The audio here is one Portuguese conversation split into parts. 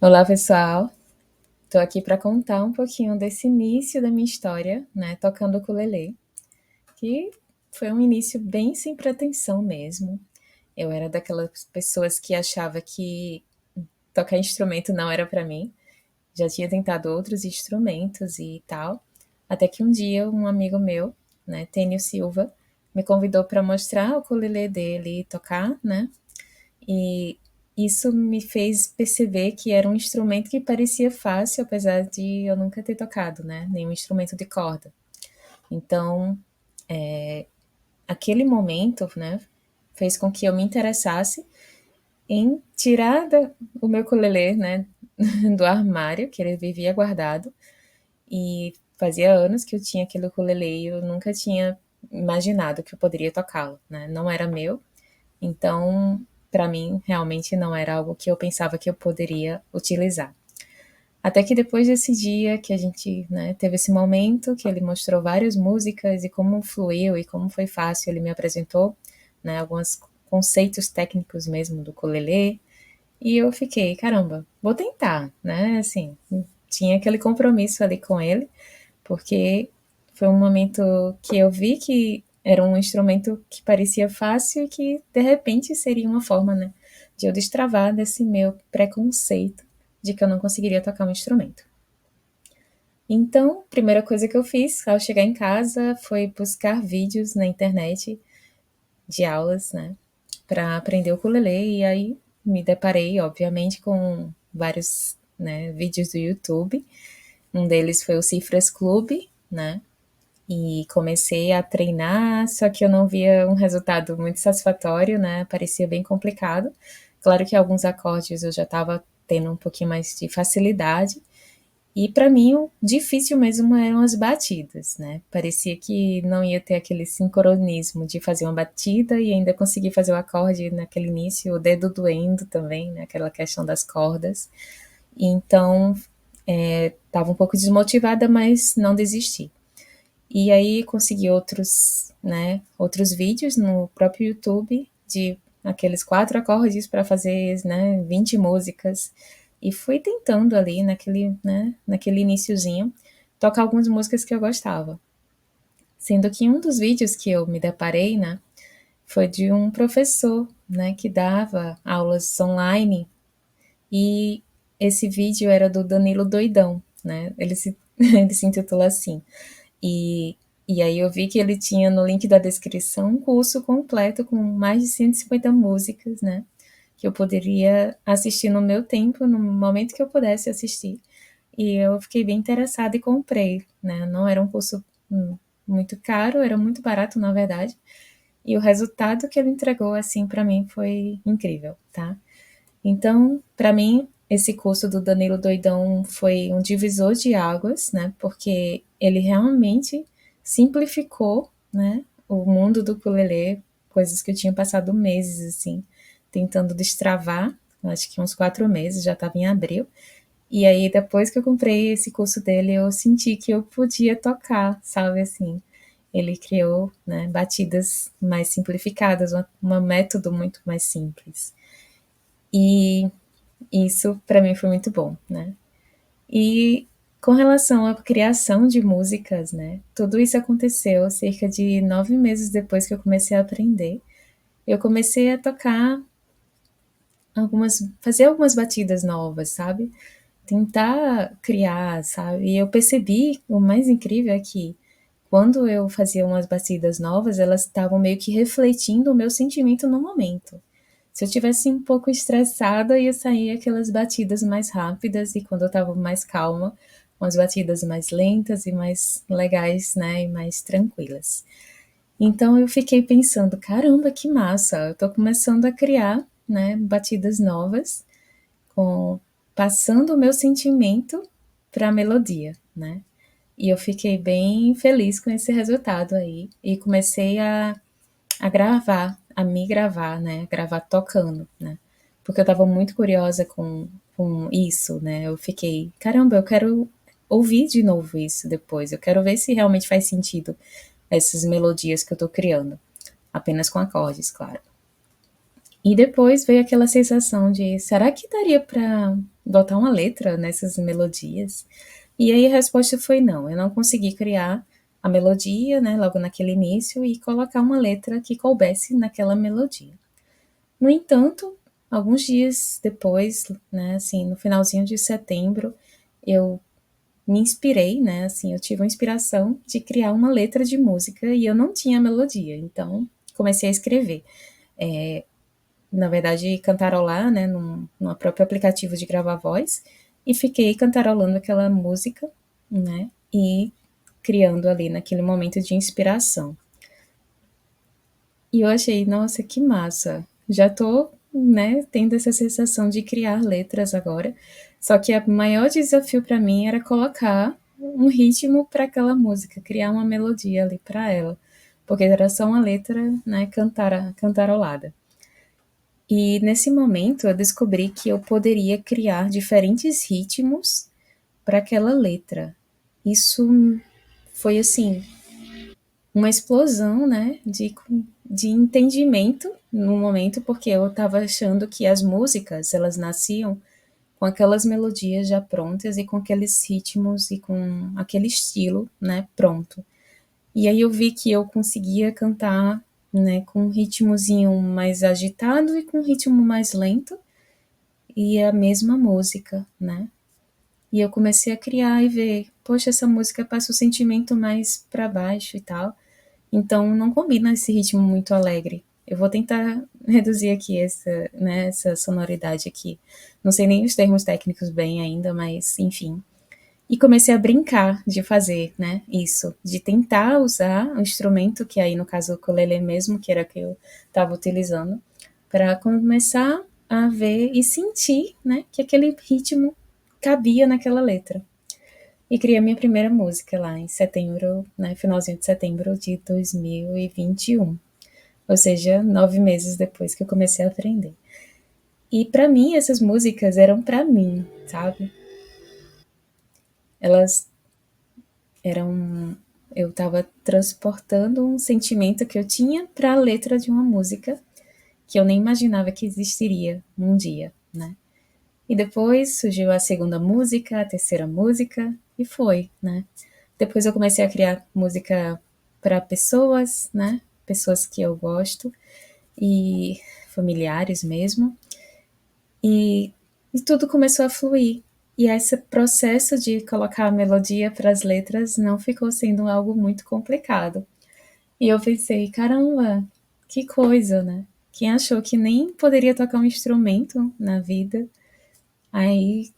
Olá, pessoal. Estou aqui para contar um pouquinho desse início da minha história, né, tocando ukulele, que foi um início bem sem pretensão mesmo. Eu era daquelas pessoas que achava que tocar instrumento não era para mim. Já tinha tentado outros instrumentos e tal, até que um dia um amigo meu, né, Tênio Silva, me convidou para mostrar o ukulele dele e tocar, né? E isso me fez perceber que era um instrumento que parecia fácil, apesar de eu nunca ter tocado, né? Nenhum instrumento de corda. Então, aquele momento, né, fez com que eu me interessasse em tirar o meu ukulele, né, do armário, que ele vivia guardado, e fazia anos que eu tinha aquele ukulele e eu nunca tinha imaginado que eu poderia tocá-lo, né? Não era meu, então para mim realmente não era algo que eu pensava que eu poderia utilizar. Até que depois desse dia que a gente, né, teve esse momento que ele mostrou várias músicas e como fluiu e como foi fácil, ele me apresentou, né, alguns conceitos técnicos mesmo do ukulele, e eu fiquei, caramba, vou tentar, né? Assim, tinha aquele compromisso ali com ele, porque foi um momento que eu vi que era um instrumento que parecia fácil e que de repente seria uma forma, né, de eu destravar desse meu preconceito de que eu não conseguiria tocar um instrumento. Então, a primeira coisa que eu fiz ao chegar em casa foi buscar vídeos na internet de aulas, né, para aprender o ukulele, e aí me deparei, obviamente, com vários, né, vídeos do YouTube. Um deles foi o Cifras Club, né, e comecei a treinar, só que eu não via um resultado muito satisfatório, né? Parecia bem complicado. Claro que alguns acordes eu já estava tendo um pouquinho mais de facilidade. E para mim o difícil mesmo eram as batidas, né? Parecia que não ia ter aquele sincronismo de fazer uma batida e ainda conseguir fazer o acorde naquele início, o dedo doendo também, né? Aquela questão das cordas. Então, estava um pouco desmotivada, mas não desisti. E aí consegui outros, né, outros vídeos no próprio YouTube de aqueles 4 acordes para fazer, né, 20 músicas. E fui tentando ali naquele, né, naquele iniciozinho tocar algumas músicas que eu gostava. Sendo que um dos vídeos que eu me deparei, né, foi de um professor, né, que dava aulas online, e esse vídeo era do Danilo Doidão, né? Ele se intitula assim. E, e aí eu vi que ele tinha no link da descrição um curso completo com mais de 150 músicas, né? Que eu poderia assistir no meu tempo, no momento que eu pudesse assistir. E eu fiquei bem interessada e comprei, né? Não era um curso muito caro, era muito barato, na verdade. E o resultado que ele entregou, assim, para mim foi incrível, tá? Então, para mim, esse curso do Danilo Doidão foi um divisor de águas, né? Porque ele realmente simplificou, né, o mundo do ukulele, coisas que eu tinha passado meses assim tentando destravar. Acho que uns 4 meses, já estava em abril. E aí, depois que eu comprei esse curso dele, eu senti que eu podia tocar, sabe assim. Ele criou, né, batidas mais simplificadas, um método muito mais simples. E isso para mim foi muito bom, né? E com relação à criação de músicas, né? Tudo isso aconteceu cerca de 9 meses depois que eu comecei a aprender. Eu comecei a tocar fazer algumas batidas novas, sabe? Tentar criar, sabe? E eu percebi, o mais incrível é que quando eu fazia umas batidas novas, elas estavam meio que refletindo o meu sentimento no momento. Se eu tivesse um pouco estressada, ia sair aquelas batidas mais rápidas, e quando eu estava mais calma, umas batidas mais lentas e mais legais, né, e mais tranquilas. Então eu fiquei pensando, caramba, que massa! Eu tô começando a criar, né, batidas novas, com passando o meu sentimento para a melodia, né? E eu fiquei bem feliz com esse resultado aí e comecei a gravar, a me gravar, né? Gravar tocando, né? Porque eu estava muito curiosa com isso, né? Eu fiquei, caramba, eu quero ouvir de novo isso depois. Eu quero ver se realmente faz sentido essas melodias que eu tô criando. Apenas com acordes, claro. E depois veio aquela sensação de, será que daria para botar uma letra nessas melodias? E aí a resposta foi não, eu não consegui criar a melodia, né, logo naquele início e colocar uma letra que coubesse naquela melodia. No entanto, alguns dias depois, né, assim, no finalzinho de setembro, eu me inspirei, né, assim, eu tive a inspiração de criar uma letra de música e eu não tinha melodia, então comecei a escrever. Na verdade, cantarolar, né, num próprio aplicativo de gravar voz, e fiquei cantarolando aquela música, né, e criando ali naquele momento de inspiração. E eu achei, nossa, que massa. Já tô, né, tendo essa sensação de criar letras agora. Só que o maior desafio para mim era colocar um ritmo para aquela música, criar uma melodia ali para ela, porque era só uma letra, né, cantarolada. E nesse momento eu descobri que eu poderia criar diferentes ritmos para aquela letra. Isso foi assim uma explosão, né, de entendimento no momento, porque eu estava achando que as músicas, elas nasciam com aquelas melodias já prontas e com aqueles ritmos e com aquele estilo, né, pronto. E aí eu vi que eu conseguia cantar, né, com um ritmozinho mais agitado e com um ritmo mais lento e a mesma música, né? E eu comecei a criar e ver, poxa, essa música passa o sentimento mais para baixo e tal. Então não combina esse ritmo muito alegre. Eu vou tentar reduzir aqui essa, né, essa sonoridade aqui. Não sei nem os termos técnicos bem ainda, mas enfim. E comecei a brincar de fazer, né, isso, de tentar usar o instrumento, que aí no caso o ukulele mesmo, que era que eu estava utilizando, para começar a ver e sentir, né, que aquele ritmo cabia naquela letra. E criei a minha primeira música lá em setembro, né, finalzinho de setembro de 2021. Ou seja, 9 meses depois que eu comecei a aprender. E para mim essas músicas eram para mim, sabe? Elas eram, eu estava transportando um sentimento que eu tinha para a letra de uma música que eu nem imaginava que existiria um dia, né? E depois surgiu a segunda música, a terceira música e foi, né? Depois eu comecei a criar música para pessoas, né? Pessoas que eu gosto e familiares mesmo. E, e tudo começou a fluir. E esse processo de colocar a melodia para as letras não ficou sendo algo muito complicado. E eu pensei, caramba, que coisa, né? Quem achou que nem poderia tocar um instrumento na vida, aí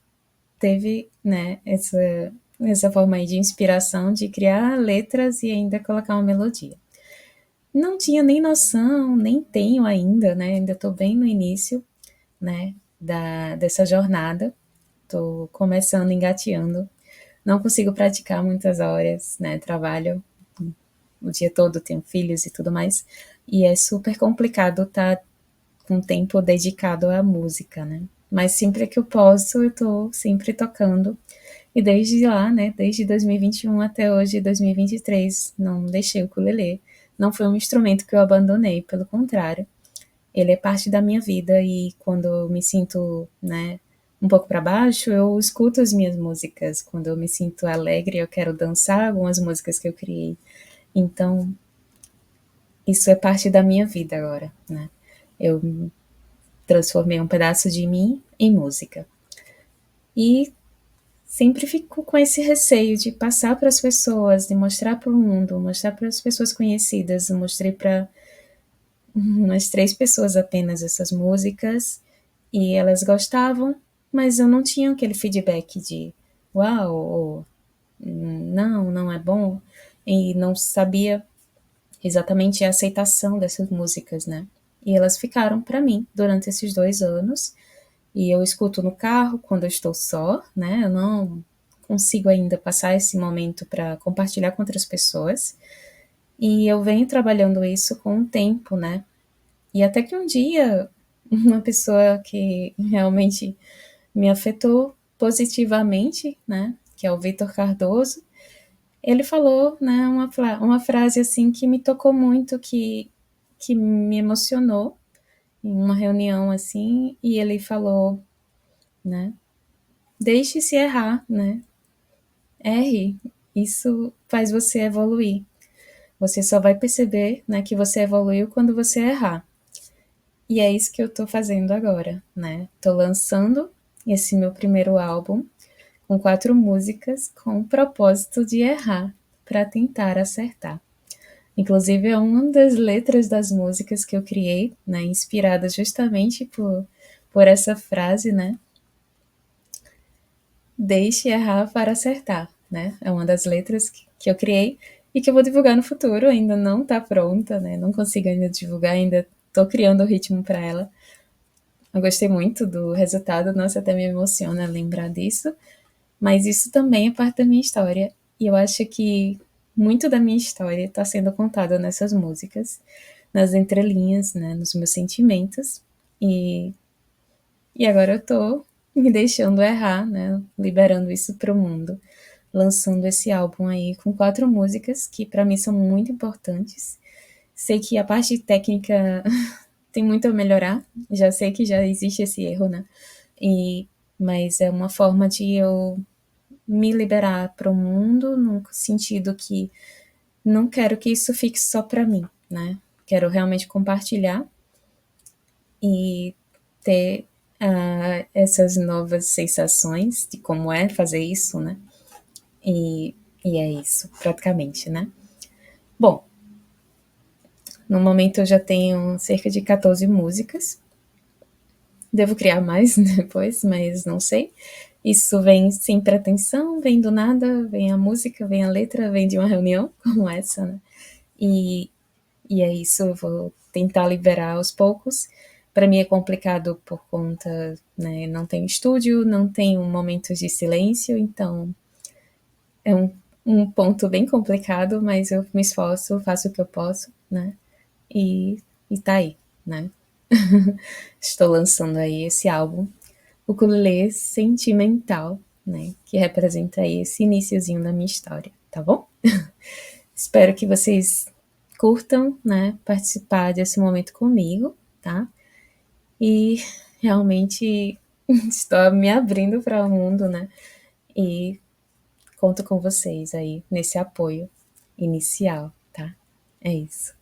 teve, né, essa forma aí de inspiração de criar letras e ainda colocar uma melodia. Não tinha nem noção, nem tenho ainda, né? Ainda estou bem no início, né, dessa jornada. Estou começando, engateando. Não consigo praticar muitas horas, né? Trabalho o dia todo, tenho filhos e tudo mais. E é super complicado estar com tempo dedicado à música, né? Mas sempre que eu posso, eu estou sempre tocando. E desde lá, né, desde 2021 até hoje, 2023, não deixei o ukulele. Não foi um instrumento que eu abandonei, pelo contrário. Ele é parte da minha vida e quando eu me sinto, né, um pouco para baixo, eu escuto as minhas músicas. Quando eu me sinto alegre, eu quero dançar algumas músicas que eu criei. Então, isso é parte da minha vida agora, né? Eu transformei um pedaço de mim em música. E sempre fico com esse receio de passar para as pessoas, de mostrar para o mundo, mostrar para as pessoas conhecidas. Eu mostrei para umas 3 pessoas apenas essas músicas e elas gostavam, mas eu não tinha aquele feedback de uau, ou não, não é bom, e não sabia exatamente a aceitação dessas músicas, né? E elas ficaram para mim durante esses 2 anos. E eu escuto no carro quando eu estou só, né? Eu não consigo ainda passar esse momento para compartilhar com outras pessoas. E eu venho trabalhando isso com o tempo, né? E até que um dia, uma pessoa que realmente me afetou positivamente, né? Que é o Vitor Cardoso, ele falou, né, uma frase assim que me tocou muito, que me emocionou em uma reunião assim, e ele falou, né? deixe-se errar, né? Erre. Isso faz você evoluir. Você só vai perceber, né, que você evoluiu quando você errar. E é isso que eu tô fazendo agora, né? Tô lançando esse meu primeiro álbum com 4 músicas com o propósito de errar para tentar acertar. Inclusive é uma das letras das músicas que eu criei, né, inspirada justamente por essa frase, né? Deixe errar para acertar, né? É uma das letras que eu criei e que eu vou divulgar no futuro. Ainda não está pronta, né? Não consigo ainda divulgar, ainda estou criando o ritmo para ela. Eu gostei muito do resultado, nossa, até me emociona lembrar disso. Mas isso também é parte da minha história. E eu acho que muito da minha história está sendo contada nessas músicas, nas entrelinhas, né? Nos meus sentimentos. E e agora eu tô me deixando errar, né? Liberando isso pro mundo, lançando esse álbum aí com 4 músicas que para mim são muito importantes. Sei que a parte técnica tem muito a melhorar, já sei que já existe esse erro, né? E mas é uma forma de eu me liberar para o mundo, no sentido que não quero que isso fique só para mim, né? Quero realmente compartilhar e ter essas novas sensações de como é fazer isso, né? E é isso, praticamente, né? Bom, no momento eu já tenho cerca de 14 músicas. Devo criar mais depois, mas não sei. Isso vem sem pretensão, vem do nada, vem a música, vem a letra, vem de uma reunião como essa, né? E, e é isso, eu vou tentar liberar aos poucos. Para mim é complicado por conta, né, não tenho estúdio, não tenho momentos de silêncio, então é um ponto bem complicado, mas eu me esforço, faço o que eu posso, né? E, e tá aí, né? Estou lançando aí esse álbum, o Ukulele Sentimental, né? Que representa aí esse iniciozinho da minha história, tá bom? Espero que vocês curtam, né? Participar desse momento comigo, tá? E realmente estou me abrindo para o mundo, né? E conto com vocês aí nesse apoio inicial, tá? É isso.